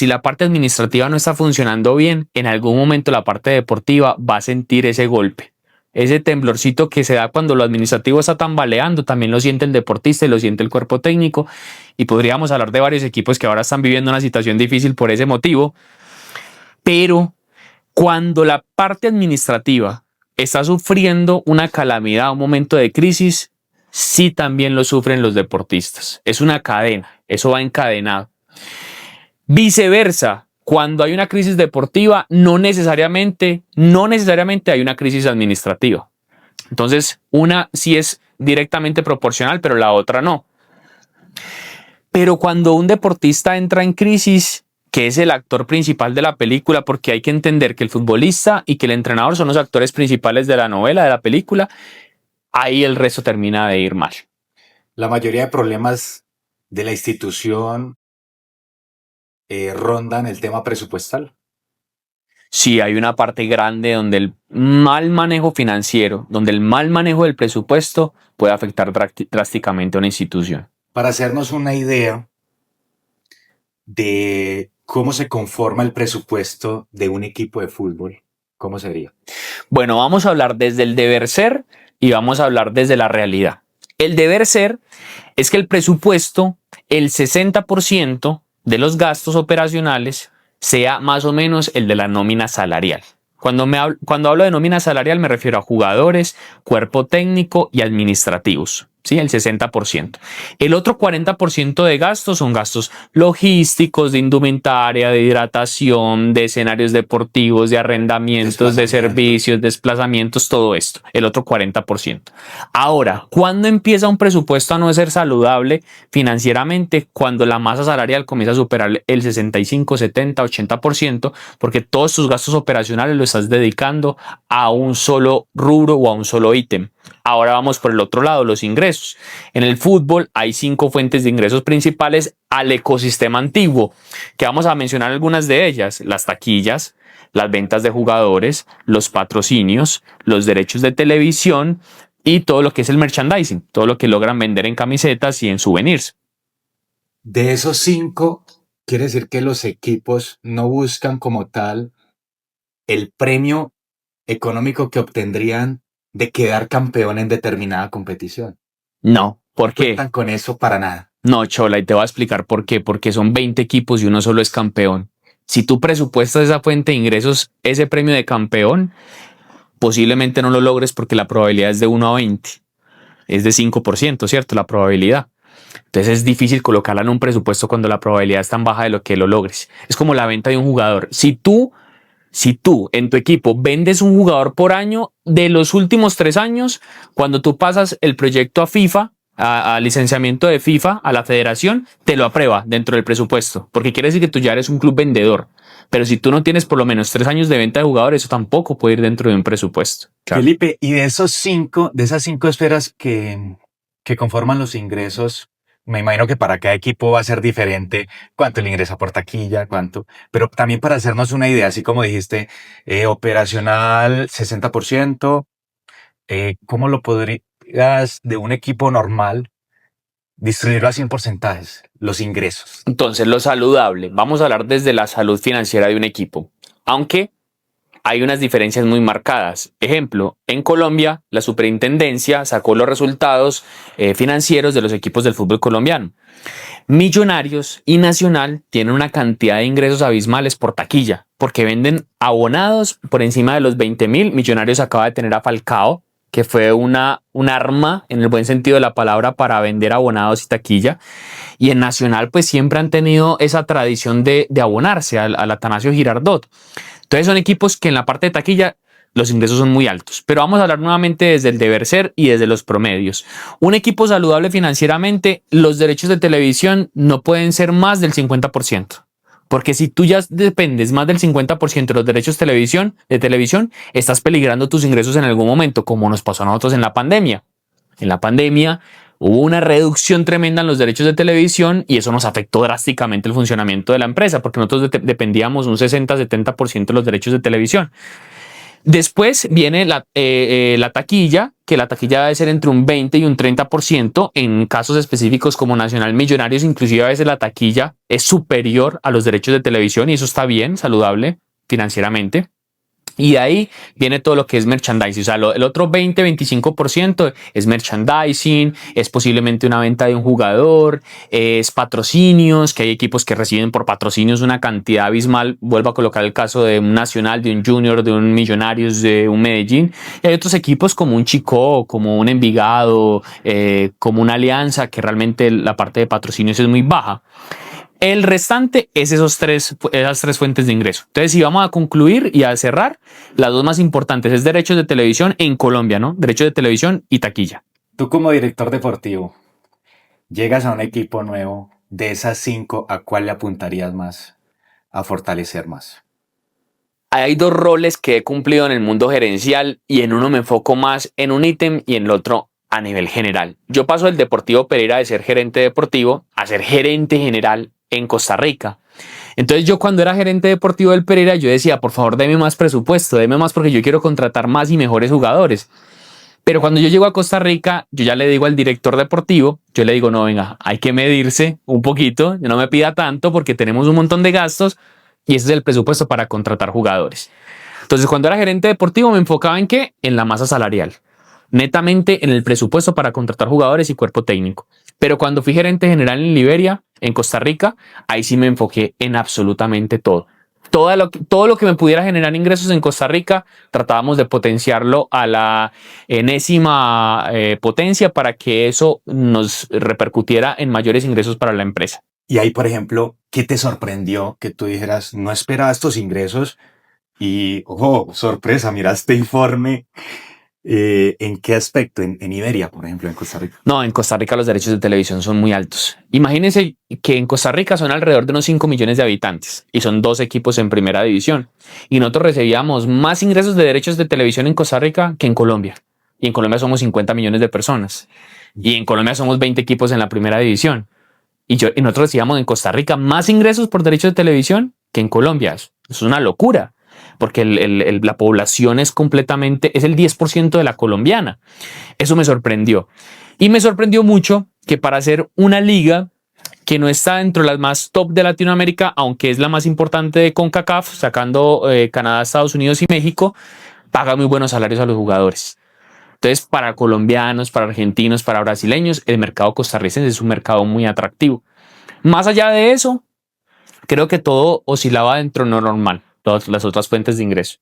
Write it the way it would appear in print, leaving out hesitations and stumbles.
si la parte administrativa no está funcionando bien, en algún momento la parte deportiva va a sentir ese golpe. Ese temblorcito que se da cuando lo administrativo está tambaleando, también lo siente el deportista y lo siente el cuerpo técnico. Y podríamos hablar de varios equipos que ahora están viviendo una situación difícil por ese motivo. Pero cuando la parte administrativa está sufriendo una calamidad, un momento de crisis, sí también lo sufren los deportistas. Es una cadena, eso va encadenado. Viceversa, cuando hay una crisis deportiva, no necesariamente hay una crisis administrativa. Entonces, una sí es directamente proporcional, pero la otra no. Pero cuando un deportista entra en crisis, que es el actor principal de la película, porque hay que entender que el futbolista y que el entrenador son los actores principales de la novela, de la película, ahí el resto termina de ir mal. La mayoría de problemas de la institución rondan el tema presupuestal. Sí, hay una parte grande donde el mal manejo financiero, donde el mal manejo del presupuesto puede afectar drásticamente a una institución. Para hacernos una idea de cómo se conforma el presupuesto de un equipo de fútbol, ¿cómo sería? Bueno, vamos a hablar desde el deber ser y vamos a hablar desde la realidad. El deber ser es que el presupuesto, el 60% de los gastos operacionales sea más o menos el de la nómina salarial. Cuando hablo de nómina salarial me refiero a jugadores, cuerpo técnico y administrativos. ¿Sí? El 60%. El otro 40% de gastos son gastos logísticos, de indumentaria, de hidratación, de escenarios deportivos, de arrendamientos, de servicios, desplazamientos, todo esto. El otro 40%. Ahora, ¿cuándo empieza un presupuesto a no ser saludable financieramente? Cuando la masa salarial comienza a superar el 65, 70, 80%, porque todos tus gastos operacionales los estás dedicando a un solo rubro o a un solo ítem. Ahora vamos por el otro lado, los ingresos. En el fútbol hay 5 fuentes de ingresos principales al ecosistema antiguo, que vamos a mencionar algunas de ellas: las taquillas, las ventas de jugadores, los patrocinios, los derechos de televisión y todo lo que es el merchandising, todo lo que logran vender en camisetas y en souvenirs. De esos 5, quiere decir que los equipos no buscan como tal el premio económico que obtendrían de quedar campeón en determinada competición. No, ¿por qué? No cuentan con eso para nada. No, Chola, y te voy a explicar por qué. Porque son 20 equipos y uno solo es campeón. Si tú presupuestas esa fuente de ingresos, ese premio de campeón, posiblemente no lo logres porque la probabilidad es de 1 a 20. Es de 5%, ¿cierto? La probabilidad. Entonces es difícil colocarla en un presupuesto cuando la probabilidad es tan baja de lo que lo logres. Es como la venta de un jugador. Si tú en tu equipo vendes un jugador por año de los últimos 3 años, cuando tú pasas el proyecto a FIFA, a licenciamiento de FIFA, a la federación, te lo aprueba dentro del presupuesto, porque quiere decir que tú ya eres un club vendedor. Pero si tú no tienes por lo menos 3 años de venta de jugadores, eso tampoco puede ir dentro de un presupuesto. Claro. Felipe, y de esas 5 esferas que conforman los ingresos, me imagino que para cada equipo va a ser diferente cuánto le ingresa por taquilla, cuánto, pero también para hacernos una idea, así como dijiste, operacional 60%, ¿cómo lo podrías de un equipo normal distribuirlo así en porcentajes, los ingresos? Entonces, lo saludable, vamos a hablar desde la salud financiera de un equipo, aunque hay unas diferencias muy marcadas. Ejemplo, en Colombia, la superintendencia sacó los resultados financieros de los equipos del fútbol colombiano. Millonarios y Nacional tienen una cantidad de ingresos abismales por taquilla, porque venden abonados por encima de los 20.000. Millonarios acaba de tener a Falcao, que fue un arma en el buen sentido de la palabra para vender abonados y taquilla. Y en Nacional pues siempre han tenido esa tradición de abonarse al Atanasio Girardot. Entonces son equipos que en la parte de taquilla los ingresos son muy altos. Pero vamos a hablar nuevamente desde el deber ser y desde los promedios. Un equipo saludable financieramente, los derechos de televisión no pueden ser más del 50%. Porque si tú ya dependes más del 50% de los derechos de televisión, estás peligrando tus ingresos en algún momento, como nos pasó a nosotros en la pandemia. En la pandemia hubo una reducción tremenda en los derechos de televisión y eso nos afectó drásticamente el funcionamiento de la empresa, porque nosotros dependíamos un 60-70% de los derechos de televisión. Después viene la taquilla, que la taquilla debe ser entre un 20 y un 30%. En casos específicos como Nacional Millonarios, inclusive a veces la taquilla es superior a los derechos de televisión y eso está bien, saludable financieramente. Y de ahí viene todo lo que es merchandising. O sea, el otro 20-25% es merchandising, es posiblemente una venta de un jugador, es patrocinios, que hay equipos que reciben por patrocinios una cantidad abismal. Vuelvo a colocar el caso de un Nacional, de un Junior, de un Millonarios, de un Medellín. Y hay otros equipos como un Chico, como un Envigado, como una Alianza, que realmente la parte de patrocinios es muy baja. El restante es esas tres fuentes de ingreso. Entonces, si vamos a concluir y a cerrar, las dos más importantes es derechos de televisión en Colombia, ¿no? Derechos de televisión y taquilla. Tú como director deportivo, llegas a un equipo nuevo, de esas 5, ¿a cuál le apuntarías más a fortalecer más? Hay dos roles que he cumplido en el mundo gerencial y en uno me enfoco más en un ítem y en el otro a nivel general. Yo paso del Deportivo Pereira de ser gerente deportivo a ser gerente general en Costa Rica. Entonces yo cuando era gerente deportivo del Pereira yo decía, por favor, deme más presupuesto, deme más porque yo quiero contratar más y mejores jugadores. Pero cuando yo llego a Costa Rica, yo ya le digo al director deportivo, yo le digo, no, venga, hay que medirse un poquito, no me pida tanto porque tenemos un montón de gastos y ese es el presupuesto para contratar jugadores. Entonces cuando era gerente deportivo me enfocaba en qué? En la masa salarial, netamente en el presupuesto para contratar jugadores y cuerpo técnico. Pero cuando fui gerente general en Liberia, en Costa Rica, ahí sí me enfoqué en absolutamente todo. Todo lo que me pudiera generar ingresos en Costa Rica, tratábamos de potenciarlo a la enésima potencia para que eso nos repercutiera en mayores ingresos para la empresa. Y ahí, por ejemplo, ¿qué te sorprendió que tú dijeras, no esperaba estos ingresos? Y, oh, sorpresa, mira este informe. ¿En qué aspecto? En Iberia, por ejemplo, en Costa Rica. No, en Costa Rica los derechos de televisión son muy altos. Imagínense que en Costa Rica son alrededor de unos 5 millones de habitantes y son 2 equipos en primera división. Y nosotros recibíamos más ingresos de derechos de televisión en Costa Rica que en Colombia. Y en Colombia somos 50 millones de personas. Y en Colombia somos 20 equipos en la primera división. Y nosotros recibíamos en Costa Rica más ingresos por derechos de televisión que en Colombia. Eso es una locura. Porque la población es el 10% de la colombiana. Eso me sorprendió. Y me sorprendió mucho que para hacer una liga que no está dentro de las más top de Latinoamérica, aunque es la más importante de CONCACAF, sacando Canadá, Estados Unidos y México, paga muy buenos salarios a los jugadores. Entonces, para colombianos, para argentinos, para brasileños, el mercado costarricense es un mercado muy atractivo. Más allá de eso, creo que todo oscilaba dentro de lo normal, todas las otras fuentes de ingreso.